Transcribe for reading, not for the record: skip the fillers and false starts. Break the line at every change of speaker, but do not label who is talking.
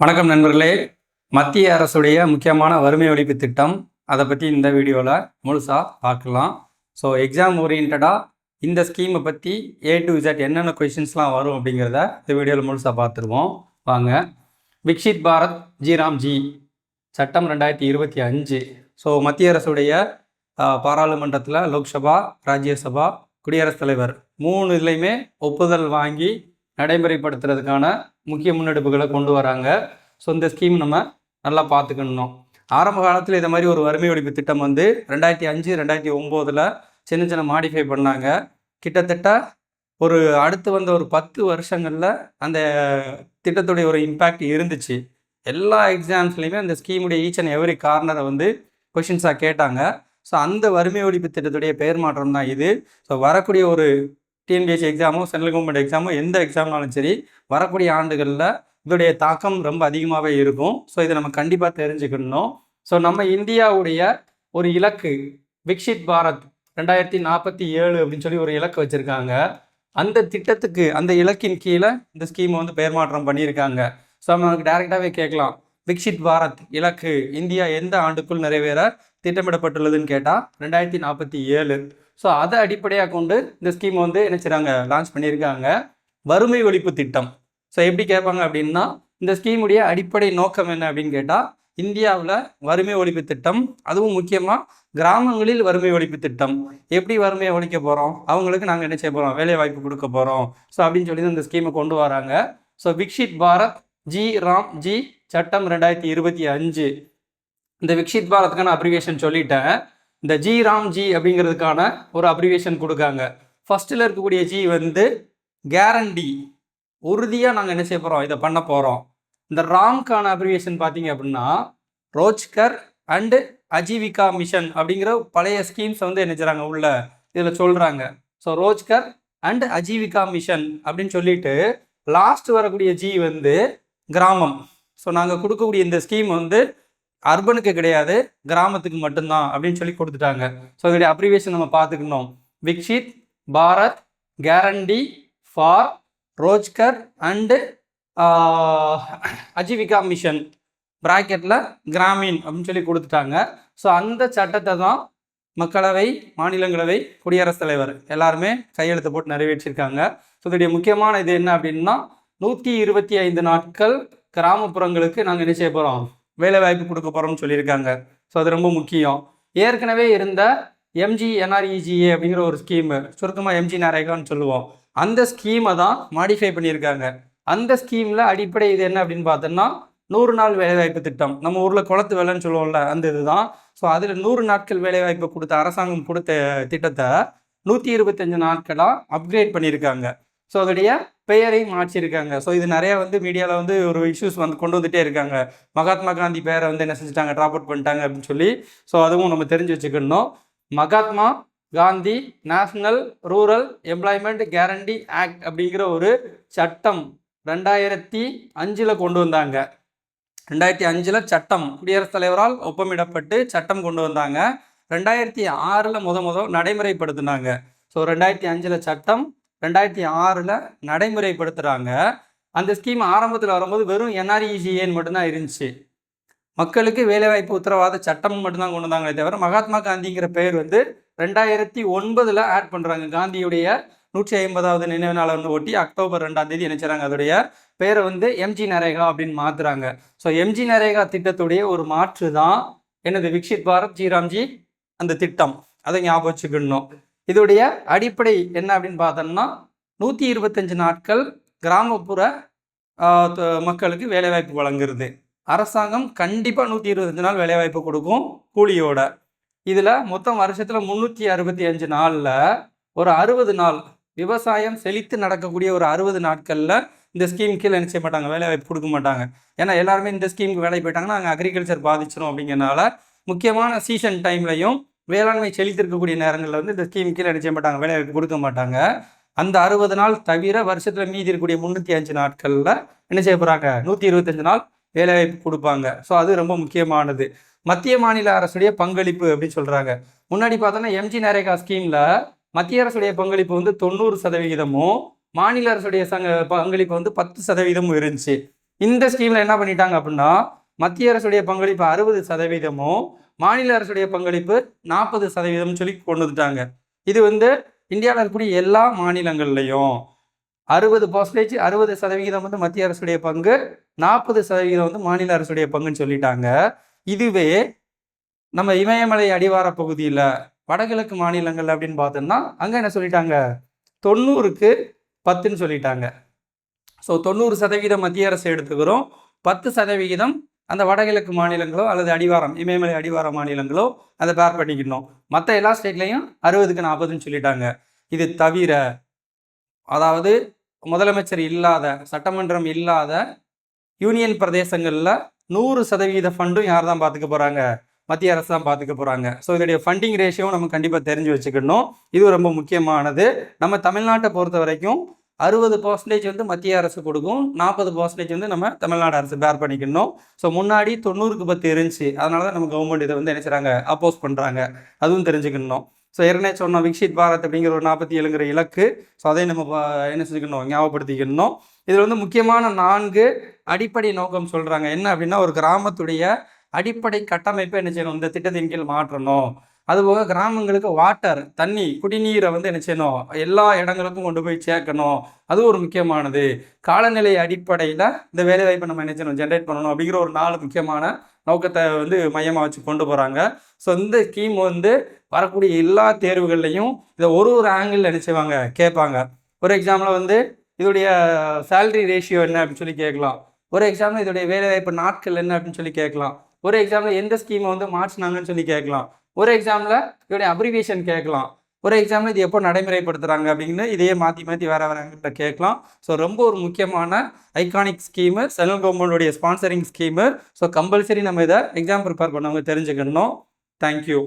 வணக்கம் நண்பர்களே. மத்திய அரசுடைய முக்கியமான வறுமை ஒழிப்பு திட்டம், அதை பற்றி இந்த வீடியோவில் முழுசாக பார்க்கலாம். ஸோ எக்ஸாம் ஓரியன்டாக இந்த ஸ்கீமை பற்றி A to Z என்னென்ன கொஷின்ஸ்லாம் வரும் அப்படிங்கிறத இந்த வீடியோவில் முழுசாக பார்த்துருவோம். வாங்க. விக்ஷித் பாரத் ஜி சட்டம் 2025. ஸோ மத்திய அரசுடைய பாராளுமன்றத்தில் லோக்சபா, ராஜ்யசபா, குடியரசுத் தலைவர் 3 இதுலையுமே ஒப்புதல் வாங்கி நடைமுறைப்படுத்துறதுக்கான முக்கிய முன்னெடுப்புகளை கொண்டு வராங்க. ஸோ இந்த ஸ்கீம் நம்ம நல்லா பார்த்துக்கணும். ஆரம்ப காலத்தில் இதை மாதிரி ஒரு வறுமை ஒழிப்பு திட்டம் வந்து 2005, 2009 சின்ன சின்ன மாடிஃபை பண்ணாங்க. கிட்டத்தட்ட அடுத்து வந்த ஒரு 10 வருஷங்களில் அந்த திட்டத்துடைய ஒரு இம்பேக்ட் இருந்துச்சு. எல்லா எக்ஸாம்ஸ்லையுமே அந்த ஸ்கீமுடைய ஈச் அண்ட் எவரி கார்னரை வந்து கொஷின்ஸாக கேட்டாங்க. ஸோ அந்த வறுமை ஒழிப்பு திட்டத்துடைய பெயர் மாற்றம் தான் இது. ஸோ வரக்கூடிய ஒரு டிஎன்பிஎஸ்சி எக்ஸாமோ, சென்ட்ரல் கவர்மெண்ட் எக்ஸாமோ, எந்த எக்ஸாம்னாலும் சரி, வரக்கூடிய ஆண்டுகளில் இதோடைய தாக்கம் ரொம்ப அதிகமாகவே இருக்கும். ஸோ இதை நம்ம கண்டிப்பாக தெரிஞ்சுக்கணும். ஸோ நம்ம இந்தியாவுடைய ஒரு இலக்கு விக்ஷித் பாரத் 2047 அப்படின்னு சொல்லி ஒரு இலக்கு வச்சுருக்காங்க. அந்த திட்டத்துக்கு, அந்த இலக்கின் கீழே இந்த ஸ்கீமை வந்து பெயர் மாற்றம் பண்ணியிருக்காங்க. ஸோ நமக்கு டைரெக்டாகவே கேட்கலாம், விக்ஷித் பாரத் இலக்கு இந்தியா எந்த ஆண்டுக்குள் நிறைவேற திட்டமிடப்பட்டுள்ளதுன்னு கேட்டால் 2047. ஸோ அதை அடிப்படையாக கொண்டு இந்த ஸ்கீம் வந்து என்ன செய்கிறாங்க, லான்ச் பண்ணியிருக்காங்க. வறுமை ஒழிப்பு திட்டம். ஸோ எப்படி கேட்பாங்க அப்படின்னா, இந்த ஸ்கீமுடைய அடிப்படை நோக்கம் என்ன அப்படின்னு கேட்டால், இந்தியாவில் வறுமை ஒழிப்பு திட்டம், அதுவும் முக்கியமாக கிராமங்களில் வறுமை ஒழிப்பு திட்டம். எப்படி வறுமையை ஒழிக்க போகிறோம், அவங்களுக்கு நாங்கள் என்ன செய்ய போகிறோம், வேலை வாய்ப்பு கொடுக்க போகிறோம். ஸோ அப்படின்னு சொல்லி இந்த ஸ்கீமை கொண்டு வராங்க. ஸோ விக்ஷித் பாரத் ஜி சட்டம் 2025. இந்த விக்ஷித் பாரத்துக்கான அப்ரிவேஷன் சொல்லிட்டேன். இந்த ஜி அப்படிங்கிறதுக்கான ஒரு அப்ரிவேஷன் கொடுக்காங்க. ஃபர்ஸ்ட்டில் இருக்கக்கூடிய ஜி வந்து கேரண்டி, உறுதியாக நாங்கள் என்ன செய்ய போகிறோம், இதை பண்ண போகிறோம். இந்த ராம்கான அப்ரிவேஷன் பார்த்தீங்க அப்படின்னா ரோஜ்கர் அண்டு அஜீவிகா மிஷன் அப்படிங்கிற பழைய ஸ்கீம்ஸ் வந்து என்ன செய்கிறாங்க உள்ள இதில் சொல்கிறாங்க. So Rozgar and Ajeevika mission அப்படின்னு சொல்லிட்டு லாஸ்ட் வரக்கூடிய ஜி வந்து கிராமம். ஸோ நாங்கள் கொடுக்கக்கூடிய இந்த ஸ்கீம் வந்து அர்பனுக்கு கிடையாது, கிராமத்துக்கு மட்டும்தான் அப்படின்னு சொல்லி கொடுத்துட்டாங்க. ஸோ இதோடைய அப்ரிவேஷன் நம்ம பார்த்துக்கணும். Viksit Bharat guarantee for Rozgar and Ajeevika mission பிராக்கெட்டில் கிராமீன் அப்படின்னு சொல்லி கொடுத்துட்டாங்க. ஸோ அந்த சட்டத்தை தான் மக்களவை, மாநிலங்களவை, குடியரசுத் தலைவர் எல்லாருமே கையெழுத்து போட்டு நிறைவேற்றிருக்காங்க. ஸோ இதோடைய முக்கியமான இது என்ன அப்படின்னா, 125 நாட்கள் கிராமப்புறங்களுக்கு நாங்கள் என்ன செய்ய போகிறோம், வேலை வாய்ப்பு கொடுக்க போகிறோம்னு சொல்லியிருக்காங்க. ஸோ அது ரொம்ப முக்கியம். ஏற்கனவே இருந்த MGNREGA அப்படிங்கிற ஒரு ஸ்கீமு, சுருக்கமாக MG நரேகான்னு சொல்லுவோம், அந்த ஸ்கீமை தான் மாடிஃபை பண்ணியிருக்காங்க. அந்த ஸ்கீமில் அடிப்படை இது என்ன அப்படின்னு பார்த்தோம்னா 100 நாள் வேலைவாய்ப்பு திட்டம். நம்ம ஊரில் குளத்து வேலைன்னு சொல்லுவோம்ல, அந்த இதுதான். ஸோ அதில் 100 நாட்கள் வேலைவாய்ப்பு கொடுத்த அரசாங்கம் கொடுத்த திட்டத்தை 125 நாட்களாக அப்கிரேட் பண்ணியிருக்காங்க. ஸோ அதோடைய பெயரை மாற்றியிருக்காங்க. ஸோ இது நிறையா வந்து மீடியாவில் வந்து ஒரு இஷ்யூஸ் வந்து கொண்டு வந்துகிட்டே இருக்காங்க. மகாத்மா காந்தி பேரை வந்து என்ன செஞ்சுட்டாங்க, ட்ராப் அவுட் பண்ணிட்டாங்க அப்படின்னு சொல்லி. ஸோ அதுவும் நம்ம தெரிஞ்சு வச்சுக்கணும். Mahatma Gandhi national rural employment guarantee act அப்படிங்கிற ஒரு சட்டம் 2005 கொண்டு வந்தாங்க. 2005 சட்டம் குடியரசுத் தலைவரால் ஒப்பமிடப்பட்டு சட்டம் கொண்டு வந்தாங்க. 2006 நடைமுறைப்படுத்தினாங்க. ஸோ 2005 சட்டம், 2006 நடைமுறைப்படுத்துகிறாங்க. அந்த ஸ்கீம் ஆரம்பத்தில் வரும்போது வெறும் NREGAன்னு மட்டும்தான் இருந்துச்சு. மக்களுக்கு வேலைவாய்ப்பு உத்தரவாத சட்டம் மட்டும்தான் கொண்டு வந்தாங்களே தவிர மகாத்மா காந்திங்கிற பெயர் வந்து 2009 ஆட் பண்ணுறாங்க. காந்தியுடைய 150வது நினைவு நாளை வந்து ஒட்டி அக்டோபர் 2 என்ன செய்கிறாங்க, அதோடைய பேரை வந்து MG நரேகா அப்படின்னு மாற்றுறாங்க. ஸோ MG நரேகா திட்டத்துடைய ஒரு மாற்று தான் என்னது, விக்ஷித் பாரத் ஜி அந்த திட்டம். அதை ஞாபகம் வச்சுக்கணும். இதோடைய அடிப்படை என்ன அப்படின்னு பார்த்தோம்னா 125 நாட்கள் கிராமப்புற மக்களுக்கு வேலைவாய்ப்பு வழங்குறது. அரசாங்கம் கண்டிப்பாக 125 நாள் வேலைவாய்ப்பு கொடுக்கும் கூலியோட. இதில் மொத்தம் வருஷத்தில் 365 நாளில் ஒரு 60 நாள் விவசாயம் செழித்து நடக்கக்கூடிய ஒரு 60 நாட்களில் இந்த ஸ்கீம் கீழே என்ன செய்ய மாட்டாங்க, வேலைவாய்ப்பு கொடுக்க மாட்டாங்க. ஏன்னா எல்லாருமே இந்த ஸ்கீமுக்கு வேலை போயிட்டாங்கன்னா அங்கே அக்ரிகல்ச்சர் பாதிச்சிடும் அப்படிங்கிறனால முக்கியமான சீசன் டைம்லையும் வேளாண்மை செழித்திருக்கக்கூடிய நேரங்களில் வந்து இந்த ஸ்கீம் கீழே என்ன செய்ய மாட்டாங்க, வேலைவாய்ப்பு கொடுக்க மாட்டாங்க. அந்த 60 நாள் தவிர வருஷத்தில் மீதி இருக்கக்கூடிய 305 நாட்களில் என்ன செய்ய போகிறாங்க, 125 நாள் வேலைவாய்ப்பு கொடுப்பாங்க. ஸோ அது ரொம்ப முக்கியமானது. மத்திய மாநில அரசுடைய பங்களிப்பு அப்படின்னு சொல்கிறாங்க. முன்னாடி பார்த்தோன்னா MG நரேகா ஸ்கீமில் மத்திய அரசுடைய பங்களிப்பு வந்து 90%, மாநில அரசுடைய பங்களிப்பு வந்து 10% இருந்துச்சு. இந்த ஸ்கீமில் என்ன பண்ணிட்டாங்க அப்படின்னா மத்திய அரசுடைய பங்களிப்பு 60%, மாநில அரசுடைய பங்களிப்பு 40% சொல்லி கொண்டு வந்துட்டாங்க. இது வந்து இந்தியாவில் இருக்கக்கூடிய எல்லா மாநிலங்கள்லையும் 60% 60% வந்து மத்திய அரசுடைய பங்கு, 40% வந்து மாநில அரசுடைய பங்குன்னு சொல்லிட்டாங்க. இதுவே நம்ம இமயமலை அடிவார பகுதியில் வடகிழக்கு மாநிலங்கள் அப்படின்னு பார்த்தோம்னா அங்கே என்ன சொல்லிட்டாங்க, 90க்கு 10ன்னு சொல்லிட்டாங்க. ஸோ 90% மத்திய அரசு எடுத்துக்கிறோம், 10% அந்த வடகிழக்கு மாநிலங்களோ அல்லது அடிவாரம் இமயமலை அடிவார மாநிலங்களோ அதை பேர் பண்ணிக்கணும். மற்ற எல்லா ஸ்டேட்லையும் 60க்கு 40ன்னு சொல்லிட்டாங்க. இது தவிர அதாவது முதலமைச்சர் இல்லாத, சட்டமன்றம் இல்லாத யூனியன் பிரதேசங்களில் 100% ஃபண்டும் யார் தான் பார்த்துக்க போகிறாங்க, மத்திய அரசு தான் பார்த்துக்க போகிறாங்க. ஸோ இதோடைய ஃபண்டிங் ரேஷியோவும் நம்ம கண்டிப்பாக தெரிஞ்சு வச்சுக்கணும். இது ரொம்ப முக்கியமானது. நம்ம தமிழ்நாட்டை பொறுத்த வரைக்கும் 60% வந்து மத்திய அரசு கொடுக்கும், 40% வந்து நம்ம தமிழ்நாடு அரசு பேர் பண்ணிக்கணும். ஸோ முன்னாடி 90க்கு 10 இருந்துச்சு, அதனால தான் நம்ம கவர்மெண்ட் இதை வந்து என்ன செய்கிறாங்க, அப்போஸ் பண்ணுறாங்க. அதுவும் தெரிஞ்சுக்கணும். ஸோ ஏற்கனவே சொன்னோம் விக்ஷித் பாரத் அப்படிங்கிற ஒரு 47ங்கிற இலக்கு. ஸோ அதை நம்ம என்ன செஞ்சுக்கணும், ஞாபகப்படுத்திக்கணும். இதில் வந்து முக்கியமான 4 அடிப்படை நோக்கம் சொல்கிறாங்க. என்ன அப்படின்னா, ஒரு கிராமத்துடைய அடிப்படை கட்டமைப்பை என்ன செய்யணும், இந்த திட்டத்தின் கீழ் மாற்றணும். அதுபோக கிராமங்களுக்கு வாட்டர், தண்ணி, குடிநீரை வந்து என்ன செய்யணும், எல்லா இடங்களுக்கும் கொண்டு போய் சேர்க்கணும். அதுவும் ஒரு முக்கியமானது. காலநிலை அடிப்படையில் இந்த வேலைவாய்ப்பை நம்ம என்ன செய்யணும், ஜென்ரேட் பண்ணணும் அப்படிங்கிற ஒரு 4 முக்கியமான நோக்கத்தை வந்து மையமாக வச்சு கொண்டு போகிறாங்க. ஸோ இந்த ஸ்கீம் வந்து வரக்கூடிய எல்லா தேர்வுகள்லையும் இதை ஒரு ஆங்கிள் என்ன செய்வாங்க, கேட்பாங்க. ஒரு எக்ஸாம்பிள் வந்து இதோடைய சேலரி ரேஷியோ என்ன அப்படின்னு சொல்லி கேட்கலாம். ஒரு எக்ஸாம்பிள் இதோடைய வேலைவாய்ப்பு நாட்கள் என்ன அப்படின்னு சொல்லி கேட்கலாம். ஒரு எக்ஸாம்பிள் எந்த ஸ்கீமை வந்து மாற்றினாங்கன்னு சொல்லி கேட்கலாம். ஒரு எக்ஸாமில் இதோடைய அப்ரிவியேஷன் கேட்கலாம். ஒரு எக்ஸாமில் இது எப்போ நடைமுறைப்படுத்துகிறாங்க அப்படின்னு இதையே மாற்றி வேறு வேறு கேட்கலாம். ஸோ ரொம்ப ஒரு முக்கியமான ஐகானிக் ஸ்கீமு, சென்ட்ரல் கவர்மெண்ட்டுடைய ஸ்பான்சரிங் ஸ்கீமு. ஸோ கம்பல்சரி நம்ம இதை எக்ஸாம் ப்ரிப்பேர் பண்ணவங்க தெரிஞ்சுக்கணும். தேங்க்யூ.